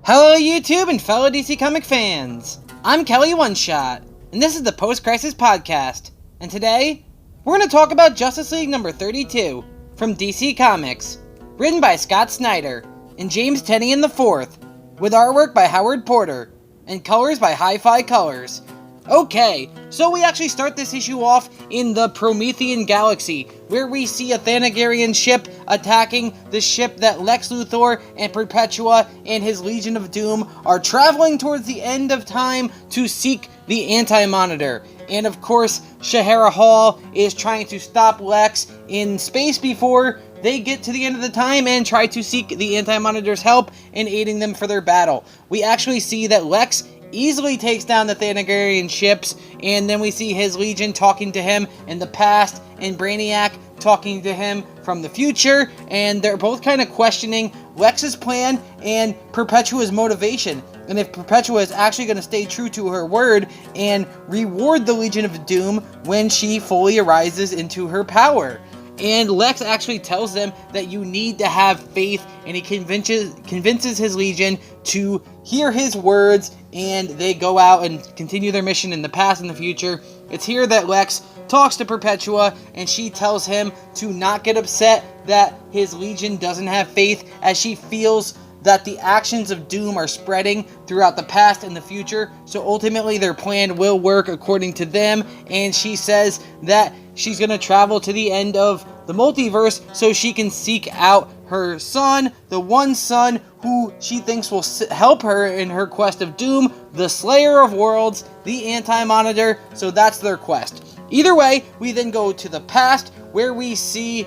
Hello YouTube and fellow DC Comic fans! I'm Kelly One Shot, and this is the Post-Crisis Podcast. And today, we're going to talk about Justice League number 32 from DC Comics, written by Scott Snyder and James Tynion IV, with artwork by Howard Porter, and colors by Hi-Fi Colors. Okay, so we actually start this issue off in the Promethean Galaxy, where we see a Thanagarian ship attacking the ship that Lex Luthor and Perpetua and his Legion of Doom are traveling towards the end of time to seek the Anti-Monitor. And of course, Shahara Hall is trying to stop Lex in space before they get to the end of the time and try to seek the Anti-Monitor's help in aiding them for their battle. We actually see that Lex easily takes down the Thanagarian ships, and then we see his Legion talking to him in the past, and Brainiac talking to him from the future, and they're both kind of questioning Lex's plan and Perpetua's motivation, and if Perpetua is actually going to stay true to her word and reward the Legion of Doom when she fully arises into her power. And Lex actually tells them that you need to have faith, and he convinces his Legion to hear his words, and they go out and continue their mission in the past and the future. It's here that Lex talks to Perpetua, and she tells him to not get upset that his Legion doesn't have faith, as she feels that the actions of Doom are spreading throughout the past and the future, so ultimately their plan will work according to them, and she says that she's going to travel to the end of the multiverse so she can seek out her son, the one son who she thinks will help her in her quest of Doom, the Slayer of Worlds, the Anti-Monitor, so that's their quest. Either way, we then go to the past, where we see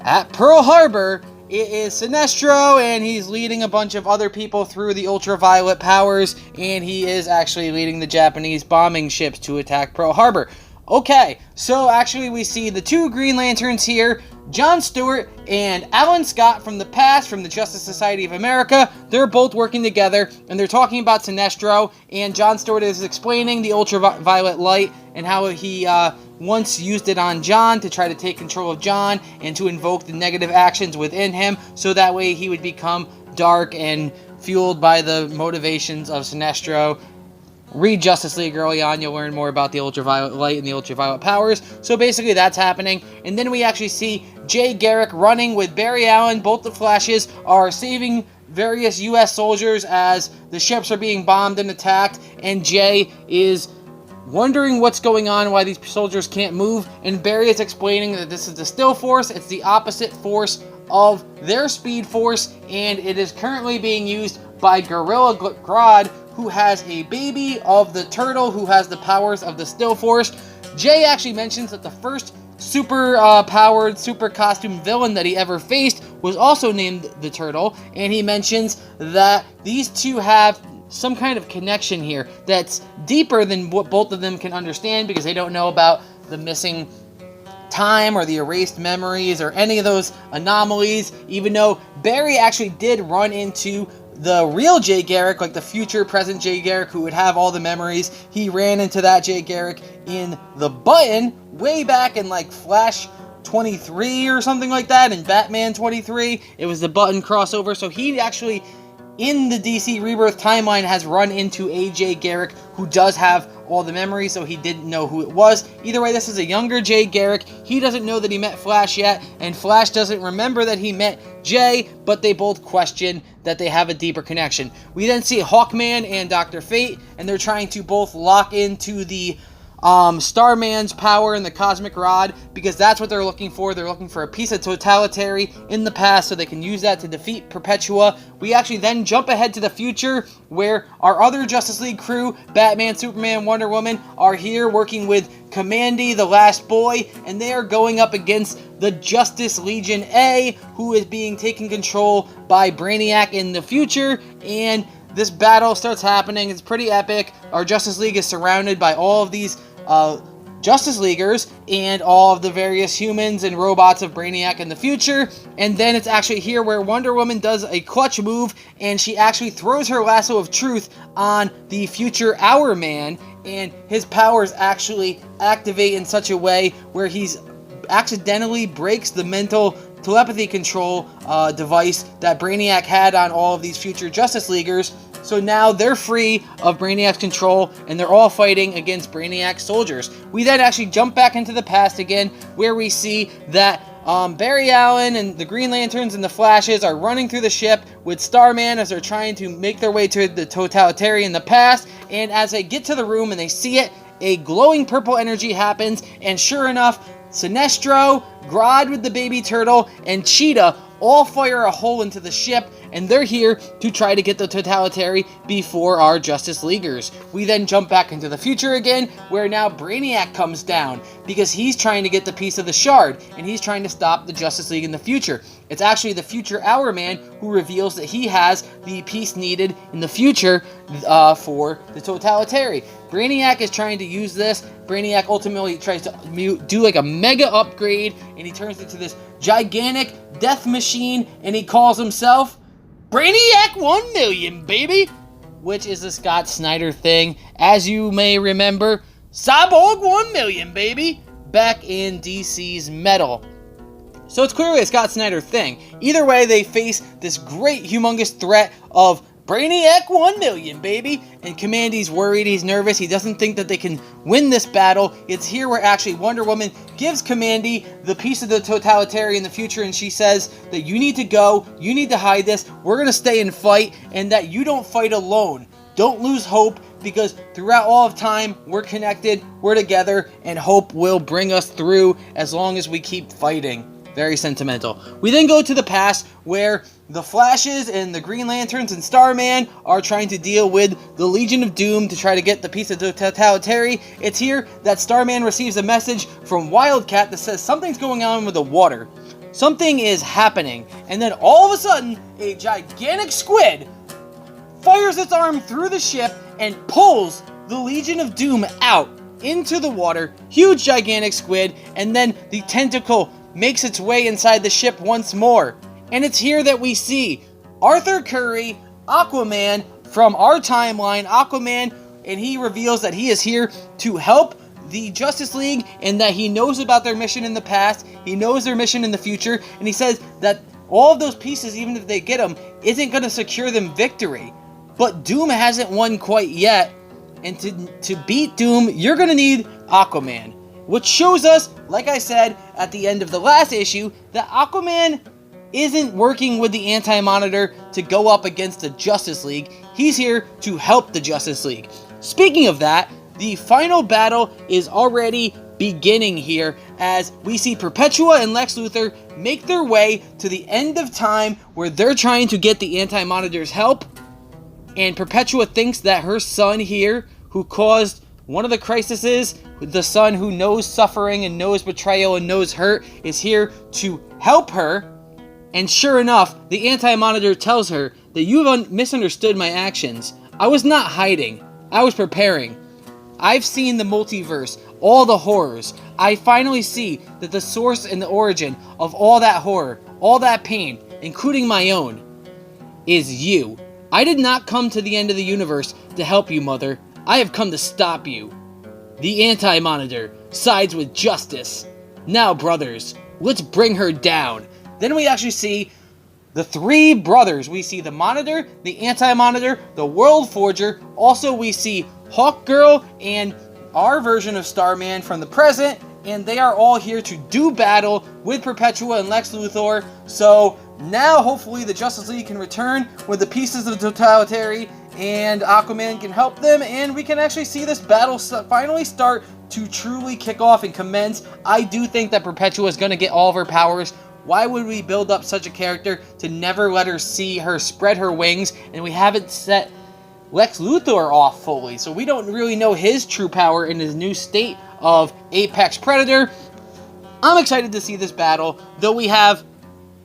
at Pearl Harbor, it is Sinestro, and he's leading a bunch of other people through the ultraviolet powers, and he is actually leading the Japanese bombing ships to attack Pearl Harbor. Okay, so actually we see the two Green Lanterns here, John Stewart and Alan Scott from the past, from the Justice Society of America. They're both working together, and they're talking about Sinestro, and John Stewart is explaining the ultraviolet light and how he once used it on John to try to take control of John and to invoke the negative actions within him, so that way he would become dark and fueled by the motivations of Sinestro. Read Justice League early on, you'll learn more about the ultraviolet light and the ultraviolet powers. So basically that's happening. And then we actually see Jay Garrick running with Barry Allen. Both the Flashes are saving various U.S. soldiers as the ships are being bombed and attacked. And Jay is wondering what's going on, why these soldiers can't move. And Barry is explaining that this is the still force. It's the opposite force of their speed force. And it is currently being used by Gorilla Grodd, who has a baby of the turtle who has the powers of the still force. Jay actually mentions that the first super powered, super costume villain that he ever faced was also named the Turtle, and he mentions that these two have some kind of connection here that's deeper than what both of them can understand, because they don't know about the missing time or the erased memories or any of those anomalies, even though Barry actually did run into the real Jay Garrick, like the future present Jay Garrick who would have all the memories. He ran into that Jay Garrick in the Button way back in like Flash 23 or something like that, in Batman 23. It was the Button crossover, so he actually, in the DC Rebirth timeline, has run into a Jay Garrick who does have all the memories, so he didn't know who it was. Either way, this is a younger Jay Garrick. He doesn't know that he met Flash yet, and Flash doesn't remember that he met Jay, but they both question that they have a deeper connection. We then see Hawkman and Dr. Fate, and they're trying to both lock into the Starman's power and the Cosmic Rod, because that's what they're looking for. They're looking for a piece of totality in the past so they can use that to defeat Perpetua. We actually then jump ahead to the future, where our other Justice League crew, Batman, Superman, Wonder Woman, are here working with Commandy, the last boy, and they are going up against the Justice Legion A, who is being taken control by Brainiac in the future, and this battle starts happening. It's pretty epic. Our Justice League is surrounded by all of these Justice Leaguers and all of the various humans and robots of Brainiac in the future. And then it's actually here where Wonder Woman does a clutch move, and she actually throws her lasso of truth on the future Hour Man, and his powers actually activate in such a way where he's accidentally breaks the mental telepathy control device that Brainiac had on all of these future Justice Leaguers. So now they're free of Brainiac's control, and they're all fighting against Brainiac's soldiers. We then actually jump back into the past again, where we see that Barry Allen and the Green Lanterns and the Flashes are running through the ship with Starman as they're trying to make their way to the Totalitarian in the past. And as they get to the room and they see it, a glowing purple energy happens, and sure enough, Sinestro, Grodd with the baby turtle, and Cheetah all fire a hole into the ship, and they're here to try to get the Totalitarian before our Justice Leaguers. We then jump back into the future again, where now Brainiac comes down, because he's trying to get the piece of the shard, and he's trying to stop the Justice League in the future. It's actually the future Hour Man who reveals that he has the piece needed in the future for the Totalitarian. Brainiac is trying to use this. Brainiac ultimately tries to do like a mega upgrade, and he turns into this gigantic death machine, and he calls himself Brainiac 1 million, baby! Which is a Scott Snyder thing, as you may remember. Cyborg 1 million, baby! Back in DC's Metal. So it's clearly a Scott Snyder thing. Either way, they face this great, humongous threat of Brainiac 1 million, baby! And Commandy's worried, he's nervous, he doesn't think that they can win this battle. It's here where actually Wonder Woman gives Commandy the piece of the Totalitarian in the future, and she says that you need to go, you need to hide this, we're gonna stay and fight, and that you don't fight alone. Don't lose hope, because throughout all of time, we're connected, we're together, and hope will bring us through as long as we keep fighting. Very sentimental. We then go to the past, where the Flashes and the Green Lanterns and Starman are trying to deal with the Legion of Doom to try to get the piece of the Totalitarian. It's here that Starman receives a message from Wildcat that says something's going on with the water. Something is happening. And then all of a sudden, a gigantic squid fires its arm through the ship and pulls the Legion of Doom out into the water. Huge, gigantic squid. And then the tentacle makes its way inside the ship once more. And it's here that we see Arthur Curry, Aquaman, from our timeline, Aquaman, and he reveals that he is here to help the Justice League, and that he knows about their mission in the past, he knows their mission in the future, and he says that all of those pieces, even if they get them, isn't going to secure them victory. But Doom hasn't won quite yet, and to beat Doom, you're going to need Aquaman. Which shows us, like I said at the end of the last issue, that Aquaman isn't working with the Anti-Monitor to go up against the Justice League. He's here to help the Justice League. Speaking of that, the final battle is already beginning here, as we see Perpetua and Lex Luthor make their way to the end of time, where they're trying to get the Anti-Monitor's help. And Perpetua thinks that her son here, who caused one of the crises, the son who knows suffering and knows betrayal and knows hurt, is here to help her. And sure enough, the Anti-Monitor tells her that you've misunderstood my actions. I was not hiding. I was preparing. I've seen the multiverse, all the horrors. I finally see that the source and the origin of all that horror, all that pain, including my own, is you. I did not come to the end of the universe to help you, Mother. I have come to stop you. The Anti-Monitor sides with justice. Now, brothers, let's bring her down. Then we actually see the three brothers. We see the Monitor, the Anti-Monitor, the World Forger. Also, we see Hawkgirl and our version of Starman from the present. And they are all here to do battle with Perpetua and Lex Luthor. So now, hopefully, the Justice League can return with the pieces of the Totalitarian, and Aquaman can help them, and we can actually see this battle finally start to truly kick off and commence. I do think that Perpetua is going to get all of her powers. Why would we build up such a character to never let her see her spread her wings? And we haven't set Lex Luthor off fully, so we don't really know his true power in his new state of Apex Predator. I'm excited to see this battle, though we have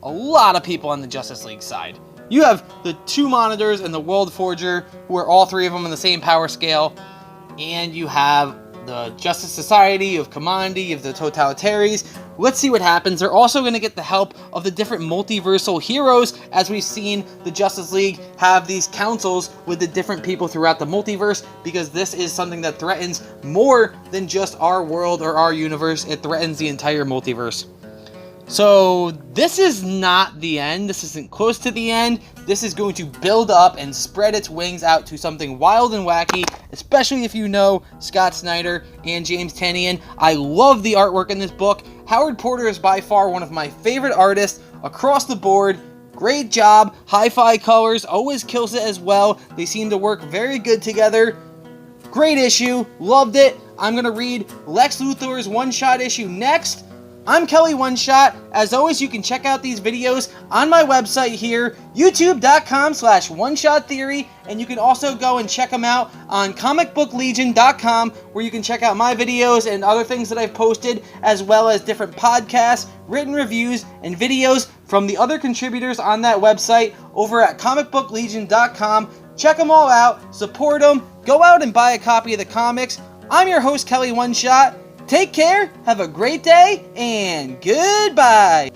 a lot of people on the Justice League side. You have the two Monitors and the World Forger, who are all three of them on the same power scale. And you have the Justice Society, you have Commandy, you have the Totalitarians. Let's see what happens. They're also going to get the help of the different multiversal heroes, as we've seen the Justice League have these councils with the different people throughout the multiverse, because this is something that threatens more than just our world or our universe. It threatens the entire multiverse. So this is not the end. This isn't close to the end. This is going to build up and spread its wings out to something wild and wacky, especially if you know Scott Snyder and James Tynion. I love the artwork in this book. Howard Porter is by far one of my favorite artists across the board. Great job. Hi-Fi colors, always kills it as well. They seem to work very good together. Great issue. Loved it. I'm going to read Lex Luthor's one-shot issue next. I'm Kelly One Shot. As always, you can check out these videos on my website here, youtube.com/OneShotTheory, and you can also go and check them out on comicbooklegion.com, where you can check out my videos and other things that I've posted, as well as different podcasts, written reviews, and videos from the other contributors on that website over at comicbooklegion.com. Check them all out, support them, go out and buy a copy of the comics. I'm your host, Kelly One Shot. Take care, have a great day, and goodbye!